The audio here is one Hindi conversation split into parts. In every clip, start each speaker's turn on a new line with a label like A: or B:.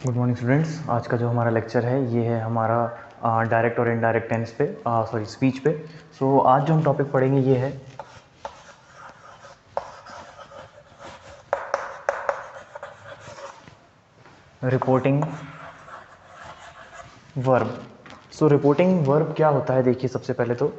A: Good morning students. आज का जो हमारा लेक्चर है ये है हमारा डायरेक्ट और इनडायरेक्ट टेंस पे स्पीच पे। आज जो हम टॉपिक पढ़ेंगे ये है रिपोर्टिंग वर्ब। रिपोर्टिंग वर्ब क्या होता है, देखिए सबसे पहले तो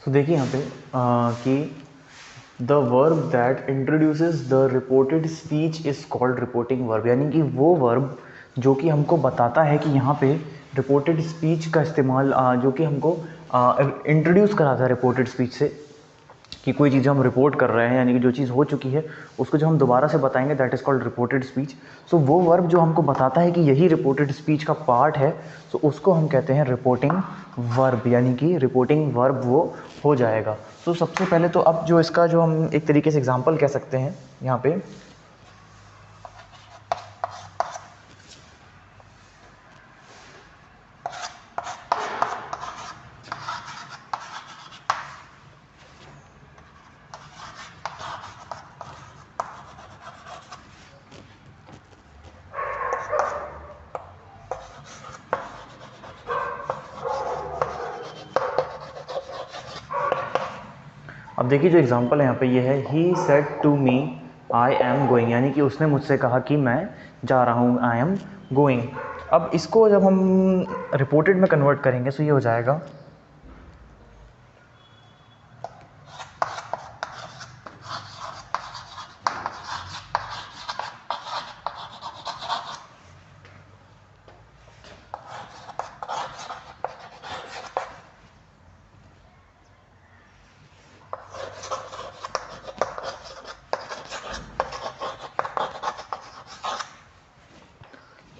A: देखिए यहाँ पे कि the verb that introduces the reported speech is called reporting verb, यानी कि वो वर्ब जो कि हमको बताता है कि यहाँ पे रिपोर्टेड स्पीच का इस्तेमाल जो कि हमको इंट्रोड्यूस कराता है रिपोर्टेड स्पीच से, कि कोई चीज़ हम रिपोर्ट कर रहे हैं, यानी कि जो चीज़ हो चुकी है उसको जो हम दोबारा से बताएंगे that is called reported speech. वो वर्ब जो हमको बताता है कि यही रिपोर्टेड स्पीच का पार्ट है, उसको हम कहते हैं रिपोर्टिंग वर्ब, यानी कि रिपोर्टिंग वर्ब वो हो जाएगा। सबसे पहले तो अब जो इसका जो हम एक तरीके से एग्जाम्पल कह सकते हैं यहाँ पे, अब देखिए जो एग्जांपल है यहाँ पे ये है he said to me I am going, यानी कि उसने मुझसे कहा कि मैं जा रहा हूँ, आई एम गोइंग। अब इसको जब हम रिपोर्टेड में कन्वर्ट करेंगे तो ये हो जाएगा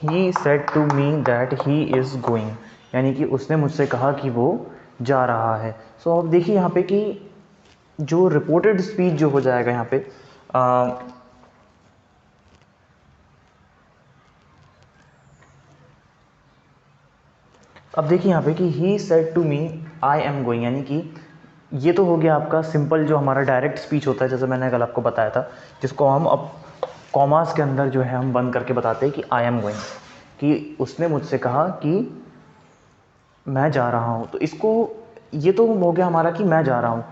A: he said to me that he is going, यानी कि उसने मुझसे कहा कि वो जा रहा है। अब देखिए यहाँ पे कि जो रिपोर्टेड स्पीच जो हो जाएगा यहाँ पे अब देखिए यहाँ पे कि he said to me I am going, यानी कि ये तो हो गया आपका सिंपल जो हमारा डायरेक्ट स्पीच होता है, जैसे मैंने कल आपको बताया था, जिसको हम अब कॉमास के अंदर जो है हम बंद करके बताते हैं कि आई एम गोइंग, कि उसने मुझसे कहा कि मैं जा रहा हूँ। तो इसको ये तो हो गया हमारा कि मैं जा रहा हूँ।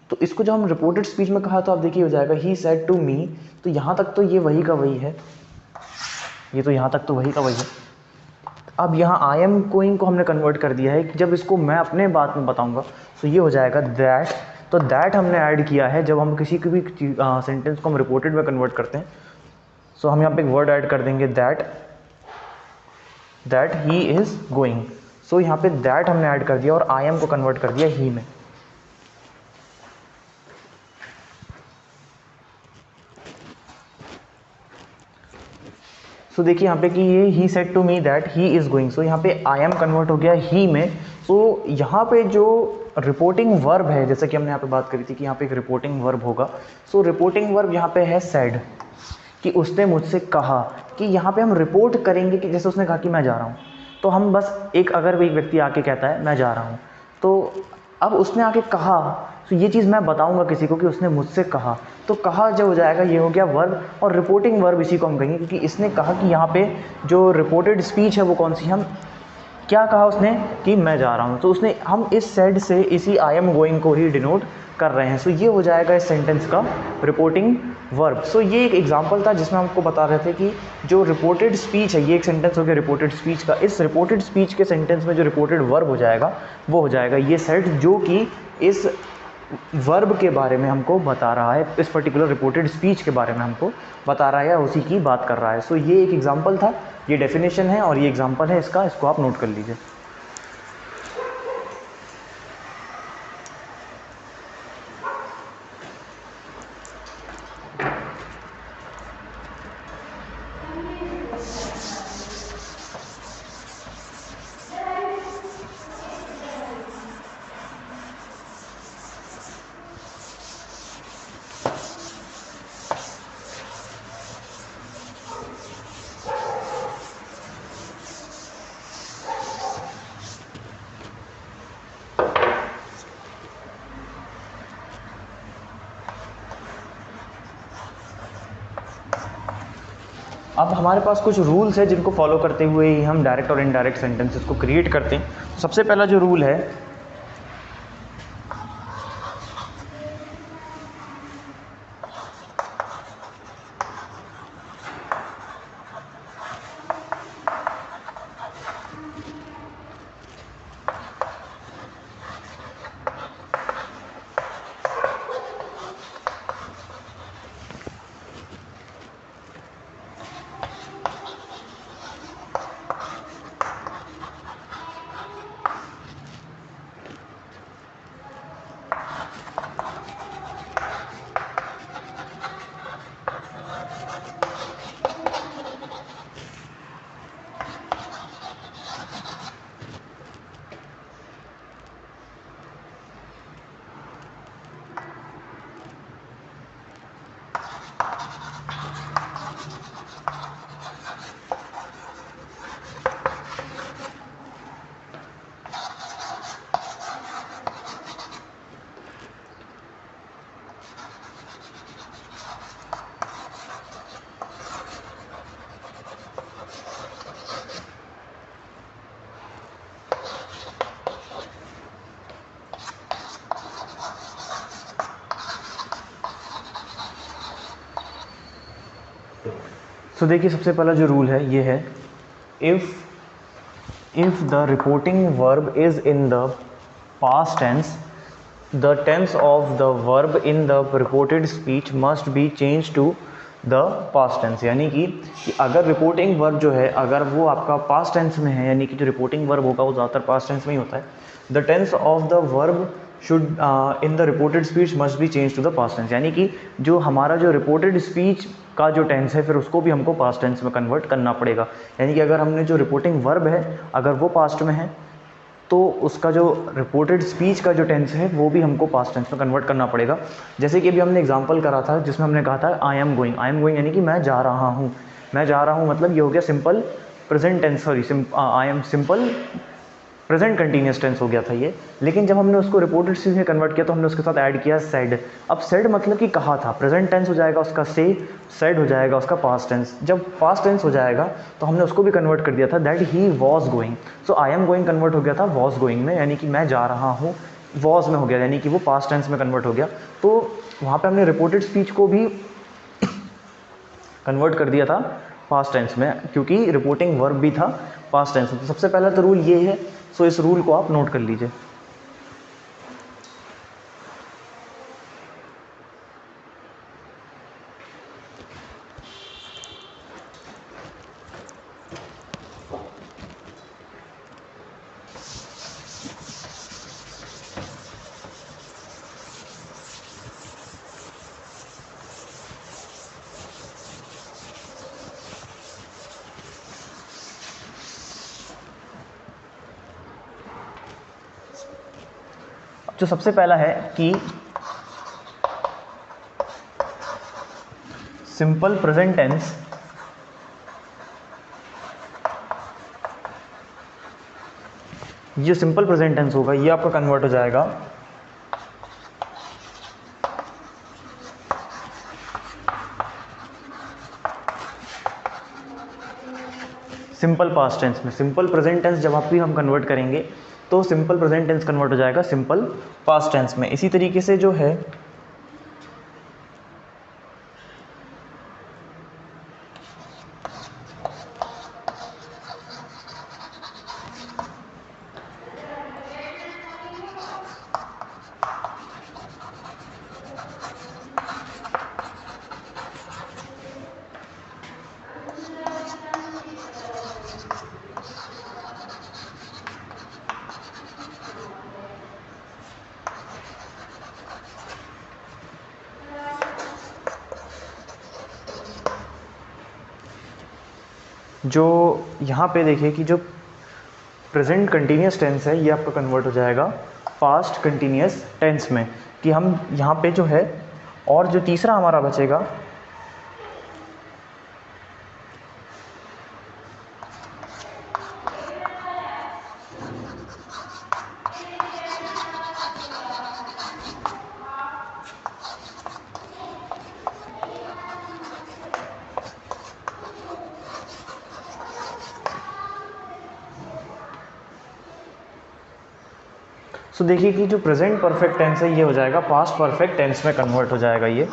A: तो इसको जब हम रिपोर्टेड स्पीच में कहा तो आप देखिए हो जाएगा ही सेड टू मी, तो यहाँ तक तो ये वही का वही है, ये तो यहाँ तक तो वही का वही है। अब यहाँ आई एम गोइंग को हमने कन्वर्ट कर दिया है, जब इसको मैं अपने बात में बताऊँगा तो ये हो जाएगा दैट। तो दैट हमने ऐड किया है जब हम किसी भी सेंटेंस को हम रिपोर्टेड में कन्वर्ट करते हैं। हम यहाँ पे एक वर्ड ऐड कर देंगे दैट ही इज़ गोइंग। यहाँ पे दैट हमने ऐड कर दिया और आई एम को कन्वर्ट कर दिया ही में। देखिए यहाँ पे कि ये he said to me that he is going, यहाँ पे आई एम कन्वर्ट हो गया ही में। यहाँ पे जो रिपोर्टिंग वर्ब है, जैसे कि हमने यहाँ पे बात करी थी कि यहाँ पे एक रिपोर्टिंग वर्ब होगा। रिपोर्टिंग वर्ब यहाँ पे है सेड, कि उसने मुझसे कहा, कि यहाँ पे हम रिपोर्ट करेंगे कि जैसे उसने कहा कि मैं जा रहा हूँ, तो हम बस एक अगर एक व्यक्ति आके कहता है मैं जा रहा हूँ, तो अब उसने आके कहा, तो ये चीज़ मैं बताऊंगा किसी को कि उसने मुझसे कहा। तो कहा जो हो जाएगा ये हो गया वर्ब, और रिपोर्टिंग वर्ब इसी को हम कहेंगे, क्योंकि इसने कहा कि यहाँ पे जो रिपोर्टेड स्पीच है वो कौन सी, हम क्या कहा उसने कि मैं जा रहा हूँ, तो उसने हम इस सेड से इसी आई एम गोइंग को ही डिनोट कर रहे हैं। सो ये हो जाएगा इस सेंटेंस का रिपोर्टिंग वर्ब। सो ये एक एग्जांपल था जिसमें हमको बता रहे थे कि जो रिपोर्टेड स्पीच है, ये एक सेंटेंस हो गया रिपोर्टेड स्पीच का। इस रिपोर्टेड स्पीच के सेंटेंस में जो रिपोर्टेड वर्ब हो जाएगा वो हो जाएगा ये सेट, जो कि इस वर्ब के बारे में हमको बता रहा है, इस पर्टिकुलर रिपोर्टेड स्पीच के बारे में हमको बता रहा है या उसी की बात कर रहा है। सो ये एक एग्जांपल था, ये डेफिनेशन है और ये एग्जांपल है इसका, इसको आप नोट कर लीजिए। अब हमारे पास कुछ रूल्स है जिनको फॉलो करते हुए ही हम डायरेक्ट और इनडायरेक्ट सेंटेंसेस को क्रिएट करते हैं। सबसे पहला जो रूल है, सो देखिए सबसे पहला जो रूल है ये है, if the reporting verb is in the past tense, the tense of the verb in the reported speech must be change to the past tense. यानी कि अगर रिपोर्टिंग वर्ब जो है अगर वो आपका पास्ट टेंस में है, यानी कि जो रिपोर्टिंग वर्ब होगा वो ज़्यादातर पास्ट टेंस में ही होता है, the tense of the verb should in the reported speech must be change to the past tense. यानी कि जो हमारा जो रिपोर्टेड स्पीच का जो टेंस है फिर उसको भी हमको पास्ट टेंस में कन्वर्ट करना पड़ेगा। यानी कि अगर हमने जो रिपोर्टिंग वर्ब है अगर वो पास्ट में है तो उसका जो रिपोर्टेड स्पीच का जो टेंस है वो भी हमको पास्ट टेंस में कन्वर्ट करना पड़ेगा। जैसे कि अभी हमने एग्जांपल करा था जिसमें हमने कहा था आई एम गोइंग यानी कि मैं जा रहा हूँ। मैं जा रहा हूँ मतलब ये हो गया simple present tense, sorry I am simple present continuous tense हो गया था ये। लेकिन जब हमने उसको रिपोर्टेड स्पीच में कन्वर्ट किया तो हमने उसके साथ ऐड किया सेड। अब सेड मतलब कि कहा था, प्रेजेंट टेंस हो जाएगा उसका से, सेड हो जाएगा उसका पास्ट टेंस। जब पास्ट टेंस हो जाएगा तो हमने उसको भी कन्वर्ट कर दिया था that he was going. So I am going convert हो गया था वॉज गोइंग में, यानी कि मैं जा रहा हूँ, वॉज में हो गया यानी कि वो पास्ट टेंस में कन्वर्ट हो गया। तो वहाँ पर हमने रिपोर्टेड स्पीच को भी कन्वर्ट कर दिया था पास्ट टेंस में क्योंकि रिपोर्टिंग वर्ब भी था पास्ट टेंस में। तो सबसे पहला तो रूल ये है, सो इस रूल को आप नोट कर लीजिए। जो सबसे पहला है कि सिंपल प्रेजेंट टेंस ये सिंपल प्रेजेंट टेंस होगा ये आपका कन्वर्ट हो जाएगा सिंपल पास्ट टेंस में। सिंपल प्रेजेंट टेंस जब आप भी हम कन्वर्ट करेंगे तो सिंपल प्रेजेंट टेंस कन्वर्ट हो जाएगा सिंपल पास्ट टेंस में। इसी तरीके से जो है जो यहाँ पे देखिए कि जो प्रेजेंट कंटिन्यूस टेंस है ये आपका कन्वर्ट हो जाएगा पास्ट कंटिन्यूस टेंस में, कि हम यहाँ पे जो है और जो तीसरा हमारा बचेगा तो देखिए कि जो प्रेजेंट परफेक्ट टेंस है ये हो जाएगा पास्ट परफेक्ट टेंस में कन्वर्ट हो जाएगा। ये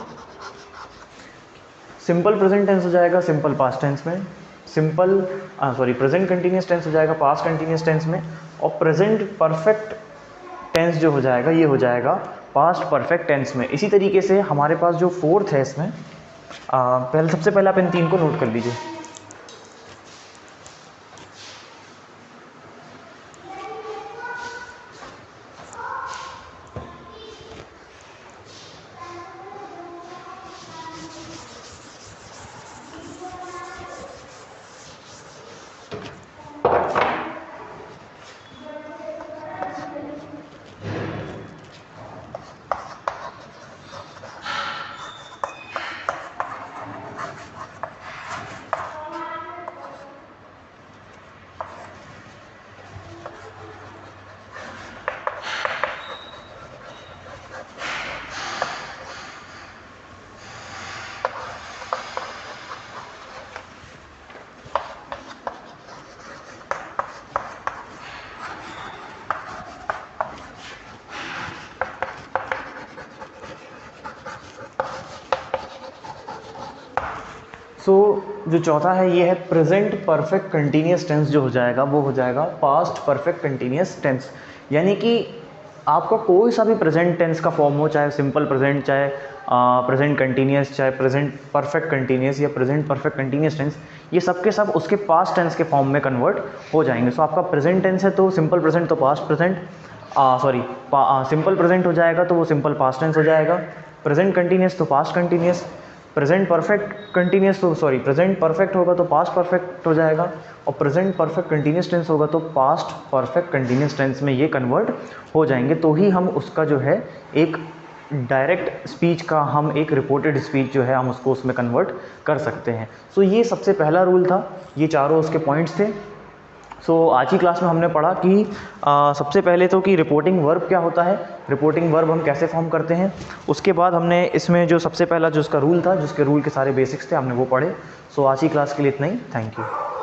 A: सिंपल प्रेजेंट टेंस हो जाएगा सिंपल पास्ट टेंस में, प्रेजेंट कंटिन्यूस टेंस हो जाएगा पास्ट कंटिन्यूस टेंस में, और प्रेजेंट परफेक्ट टेंस जो हो जाएगा ये हो जाएगा पास्ट परफेक्ट टेंस में। इसी तरीके से हमारे पास जो फोर्थ है इसमें सबसे पहले आप इन तीन को नोट कर लीजिए। जो चौथा है ये है प्रेजेंट परफेक्ट कंटिन्यूस टेंस, जो हो जाएगा वो हो जाएगा पास्ट परफेक्ट कंटिन्यूस टेंस। यानी कि आपका कोई सा भी प्रेजेंट टेंस का फॉर्म हो, चाहे सिंपल प्रेजेंट, चाहे प्रेजेंट कंटिन्यूस, चाहे प्रेजेंट परफेक्ट कंटिन्यूस या प्रेजेंट परफेक्ट कंटिन्यूस टेंस, ये सब के सब उसके पास्ट टेंस के फॉर्म में कन्वर्ट हो जाएंगे। सो आपका प्रेजेंट टेंस है तो सिंपल प्रेजेंट तो पास्ट प्रेजेंट, सिंपल प्रेजेंट हो जाएगा तो वो सिंपल पास्ट टेंस हो जाएगा, प्रेजेंट कंटिन्यूस तो past continuous, present perfect continuous तो प्रेजेंट परफेक्ट होगा तो पास्ट परफेक्ट हो जाएगा, और प्रेजेंट परफेक्ट कंटिन्यूस टेंस होगा तो पास्ट परफेक्ट कंटिन्यूस टेंस में ये कन्वर्ट हो जाएंगे। तो ही हम उसका जो है एक डायरेक्ट स्पीच का, हम एक रिपोर्टेड स्पीच जो है हम उसको उसमें कन्वर्ट कर सकते हैं। सो ये सबसे पहला रूल था, ये चारों उसके पॉइंट्स थे। सो आज की क्लास में हमने पढ़ा कि सबसे पहले तो कि रिपोर्टिंग वर्ब क्या होता है, रिपोर्टिंग वर्ब हम कैसे फॉर्म करते हैं। उसके बाद हमने इसमें जो सबसे पहला जो उसका रूल था, जिसके रूल के सारे बेसिक्स थे हमने वो पढ़े। सो आज की क्लास के लिए इतना ही, थैंक यू।